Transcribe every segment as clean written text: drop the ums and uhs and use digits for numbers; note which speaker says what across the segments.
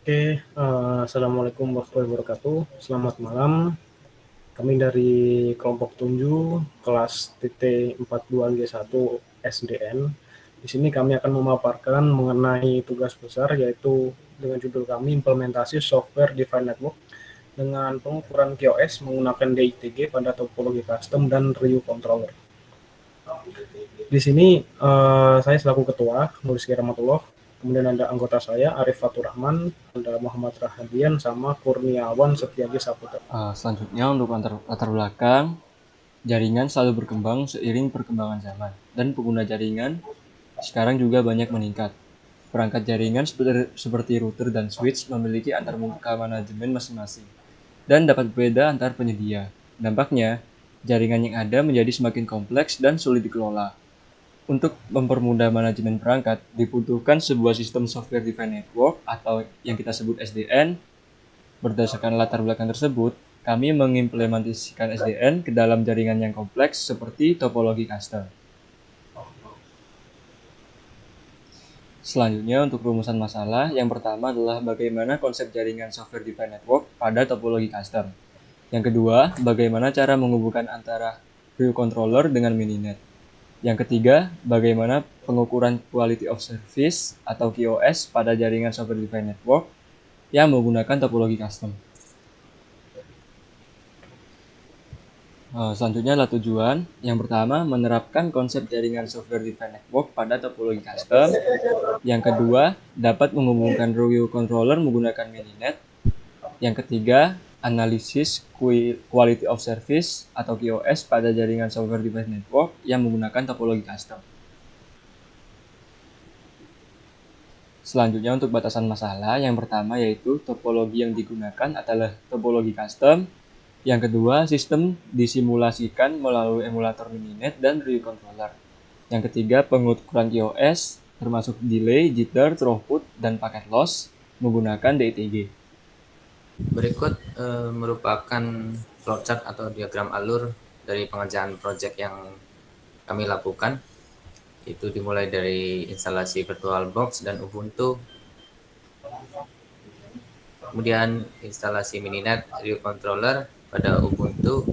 Speaker 1: Assalamualaikum warahmatullahi wabarakatuh. Selamat malam. Kami dari kelompok Tunju, kelas TT42G1 SDN. Di sini kami akan memaparkan mengenai tugas besar, yaitu dengan judul kami implementasi software defined network dengan pengukuran QoS menggunakan DITG pada topologi custom dan RIU controller. Di sini saya selaku ketua, Nur Rizky Rahmatullah, kemudian ada anggota saya, Arif Fatur Rahman, ada Muhammad Rahadian, sama Kurniawan Setiaji Saputra.
Speaker 2: Selanjutnya untuk latar belakang, jaringan selalu berkembang seiring perkembangan zaman, dan pengguna jaringan sekarang juga banyak meningkat. Perangkat jaringan seperti router dan switch memiliki antarmuka manajemen masing-masing, dan dapat berbeda antar penyedia. Dampaknya, jaringan yang ada menjadi semakin kompleks dan sulit dikelola. Untuk mempermudah manajemen perangkat, dibutuhkan sebuah sistem software defined network atau yang kita sebut SDN. Berdasarkan latar belakang tersebut, kami mengimplementasikan SDN ke dalam jaringan yang kompleks seperti topologi custom. Selanjutnya untuk rumusan masalah, yang pertama adalah bagaimana konsep jaringan software defined network pada topologi custom. Yang kedua, bagaimana cara menghubungkan antara RIU controller dengan mininet. Yang ketiga, bagaimana pengukuran quality of service atau QoS pada jaringan software defined network yang menggunakan topologi custom. Selanjutnya adalah tujuan. Yang pertama, menerapkan konsep jaringan software defined network pada topologi custom. Yang kedua, dapat menghubungkan RIU controller menggunakan mininet. Yang ketiga, analisis quality of service atau QoS pada jaringan software defined network yang menggunakan topologi custom. Selanjutnya untuk batasan masalah, yang pertama yaitu topologi yang digunakan adalah topologi custom. Yang kedua, sistem disimulasikan melalui emulator mininet dan RIU controller. Yang ketiga, pengukuran QoS termasuk delay, jitter, throughput, dan packet loss menggunakan DITG.
Speaker 3: Berikut merupakan flowchart atau diagram alur dari pengerjaan proyek yang kami lakukan. Itu dimulai dari instalasi VirtualBox dan Ubuntu, kemudian instalasi Mininet RIU controller pada Ubuntu,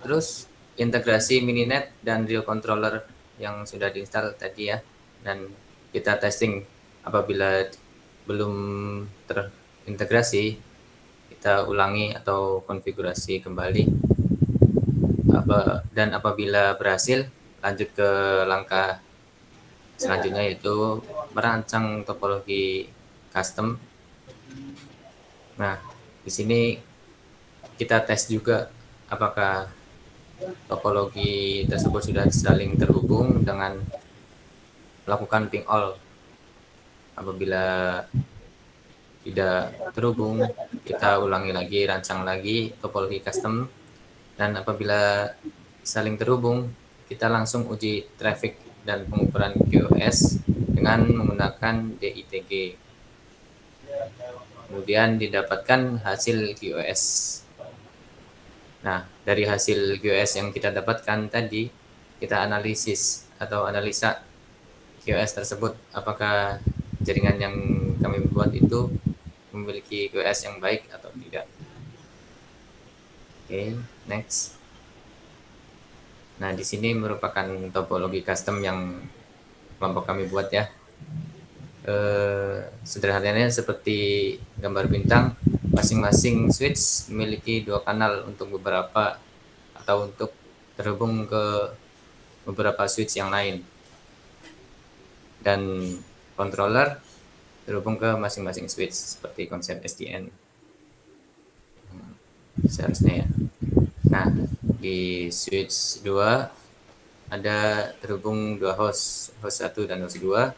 Speaker 3: terus integrasi Mininet dan RIU controller yang sudah diinstal tadi ya, dan kita testing. Apabila belum terintegrasi, kita ulangi atau konfigurasi kembali. Dan apabila berhasil, lanjut ke langkah selanjutnya, yaitu merancang topologi custom. Nah, di sini kita tes juga apakah topologi tersebut sudah saling terhubung dengan melakukan ping all. Apabila tidak terhubung, kita ulangi lagi, rancang lagi topologi custom. Dan apabila saling terhubung, kita langsung uji traffic dan pengukuran QoS dengan menggunakan DITG. Kemudian didapatkan hasil QoS. Nah, dari hasil QoS yang kita dapatkan tadi, kita analisis atau analisa QoS tersebut, apakah jaringan yang kami buat itu memiliki QoS yang baik atau tidak. Oke, next. Nah, di sini merupakan topologi custom yang kelompok kami buat ya. Sederhananya seperti gambar bintang, masing-masing switch memiliki 2 kanal untuk beberapa atau untuk terhubung ke beberapa switch yang lain. Dan controller terhubung ke masing-masing switch seperti konsep SDN. Seharusnya ya. Nah, di switch 2 ada terhubung 2 host 1 dan host 2.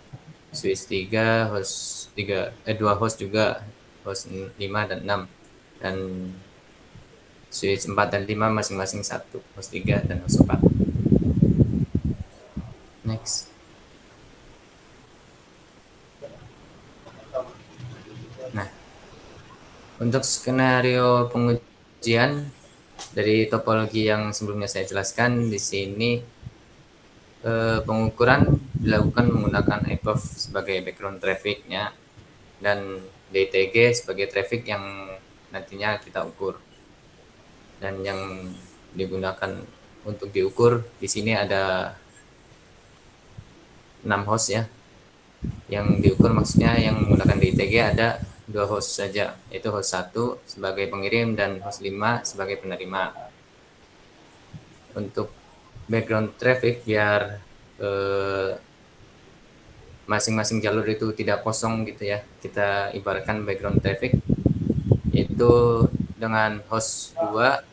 Speaker 3: Switch 3 host 3 2 host juga, host 5 dan 6. Dan switch 4 dan 5 masing-masing 1, host 3 dan host 4. Next. Nah, untuk skenario pengujian dari topologi yang sebelumnya saya jelaskan, di sini pengukuran dilakukan menggunakan above sebagai background traffic-nya. dan DTG sebagai traffic yang nantinya kita ukur. Dan yang digunakan untuk diukur di sini ada 6 host ya. Yang diukur maksudnya yang menggunakan DTG ada 2 host saja, yaitu host 1 sebagai pengirim dan host 5 sebagai penerima. Untuk background traffic biar masing-masing jalur itu tidak kosong gitu ya, kita ibaratkan background traffic itu dengan host 2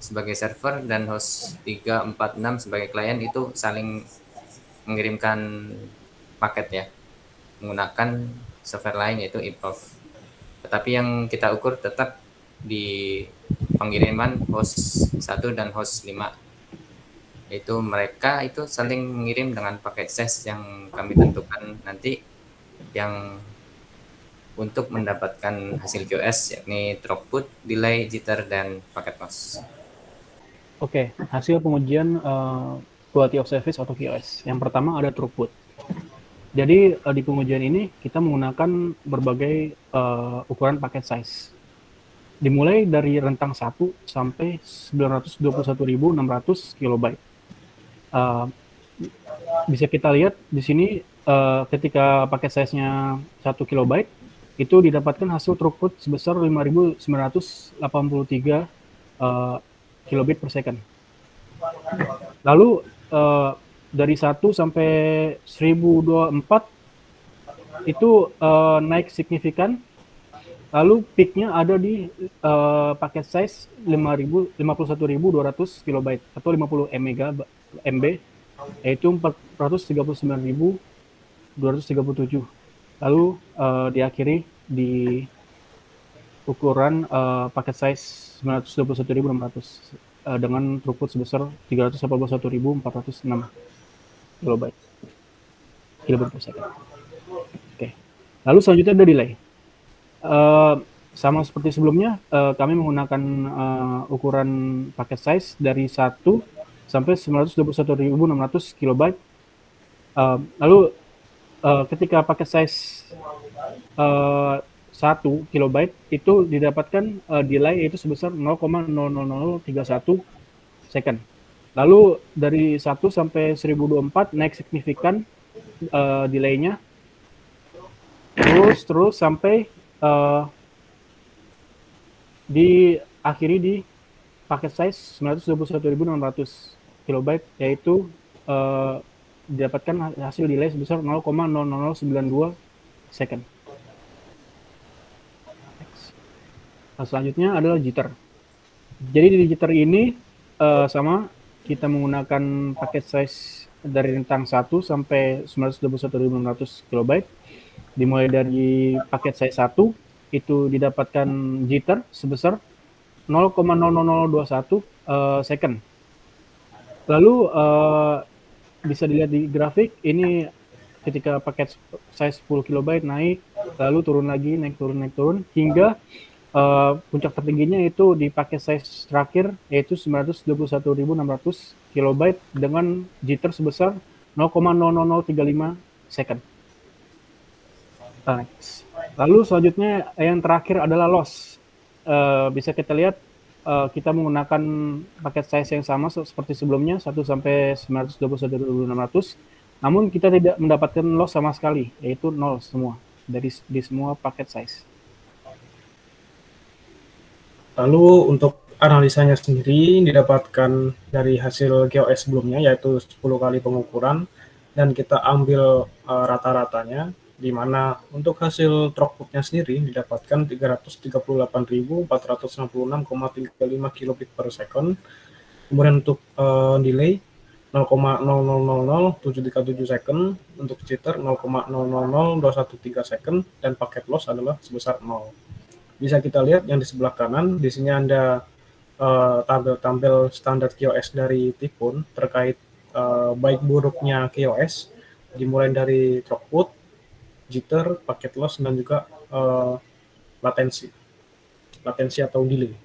Speaker 3: sebagai server dan host 3, 4, 6 sebagai klien itu saling mengirimkan paket ya menggunakan software lain yaitu improv. Tetapi yang kita ukur tetap di pengiriman host 1 dan host 5, yaitu mereka itu saling mengirim dengan paket size yang kami tentukan nanti yang untuk mendapatkan hasil QoS, yakni throughput, delay, jitter, dan paket loss.
Speaker 4: Oke, hasil pengujian quality of service atau QoS. Yang pertama ada throughput. Jadi di pengujian ini kita menggunakan berbagai ukuran paket size. Dimulai dari rentang 1 sampai 921.600 kilobyte. Bisa kita lihat di sini ketika paket size-nya 1 kilobyte itu didapatkan hasil throughput sebesar 5.983 kilobit per second. Lalu dari 1 sampai 1024 itu naik signifikan. Lalu peak-nya ada di paket size 51.200 kilobyte atau 50 MB, yaitu 439.237. Lalu diakhiri di ukuran paket size 921.600 dengan throughput sebesar 381.406 kilobit per second. Oke. Lalu selanjutnya ada delay. Sama seperti sebelumnya, kami menggunakan ukuran paket size dari 1 sampai 921.600 kilobyte. Lalu ketika paket size 1 kilobyte itu didapatkan delay itu sebesar 0,00031 second. Lalu dari 1 sampai 1024 naik signifikan delay-nya. Terus sampai diakhiri di paket size 921.600 kilobyte, yaitu didapatkan hasil delay sebesar 0,00092 second. Selanjutnya adalah jitter. Jadi di jitter ini sama, kita menggunakan paket size dari rentang 1 sampai 921.600 kilobyte. Dimulai dari paket size 1 itu didapatkan jitter sebesar 0,00021 second. Lalu bisa dilihat di grafik ini ketika paket size 10 kilobyte naik, lalu turun lagi, naik turun hingga puncak tertingginya itu di paket size terakhir yaitu 921.600 kilobyte dengan jitter sebesar 0,00035 second. Next. Lalu selanjutnya yang terakhir adalah loss. Bisa kita lihat kita menggunakan paket size yang sama seperti sebelumnya 1 sampai 921.600, namun kita tidak mendapatkan loss sama sekali, yaitu 0 semua di semua paket size.
Speaker 1: Lalu untuk analisanya sendiri didapatkan dari hasil QoS sebelumnya, yaitu 10 kali pengukuran, dan kita ambil rata-ratanya, di mana untuk hasil throughput-nya sendiri didapatkan 338.466,35 kilobit per second. Kemudian untuk delay 0,0000737 second, untuk jitter 0,000213 second, dan paket loss adalah sebesar 0. Bisa kita lihat yang di sebelah kanan, di sini ada tabel standar QoS dari Tipun terkait baik buruknya QoS, dimulai dari throughput, jitter, paket loss, dan juga latensi atau delay.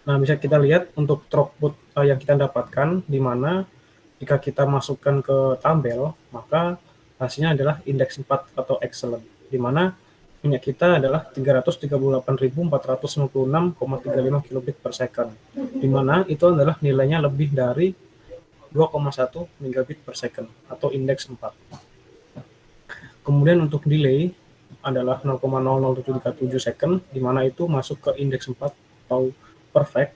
Speaker 1: Nah, bisa kita lihat untuk throughput yang kita dapatkan, di mana jika kita masukkan ke tabel, maka hasilnya adalah indeks 4 atau excellent, di mana minyak kita adalah 338.456,35 kilobit per second, di mana itu adalah nilainya lebih dari 2,1 megabit per second atau indeks 4. Kemudian untuk delay adalah 0,00737 second, di mana itu masuk ke indeks 4 atau perfect,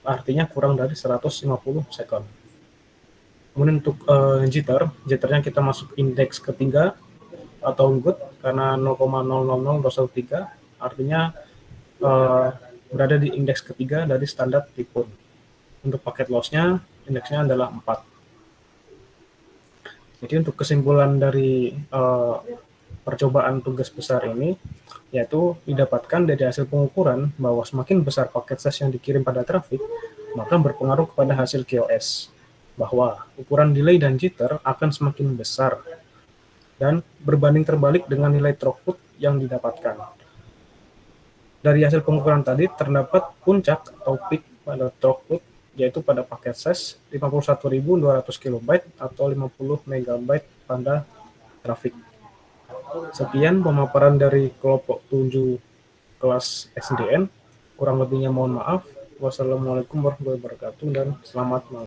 Speaker 1: artinya kurang dari 150 second. Kemudian untuk jitternya kita masuk indeks ketiga atau good karena 0,000213, artinya berada di indeks ketiga dari standar Typhoon. Untuk paket lossnya indeksnya adalah 4. Jadi untuk kesimpulan dari percobaan tugas besar ini, yaitu didapatkan dari hasil pengukuran bahwa semakin besar paket ses yang dikirim pada trafik, maka berpengaruh kepada hasil QoS, bahwa ukuran delay dan jitter akan semakin besar dan berbanding terbalik dengan nilai throughput yang didapatkan. Dari hasil pengukuran tadi terdapat puncak atau peak pada throughput, yaitu pada paket ses 51.200 KB atau 50 MB pada trafik. Sekian pemaparan dari kelompok 7 kelas SDN. Kurang lebihnya mohon maaf. Wassalamualaikum warahmatullahi wabarakatuh dan selamat malam.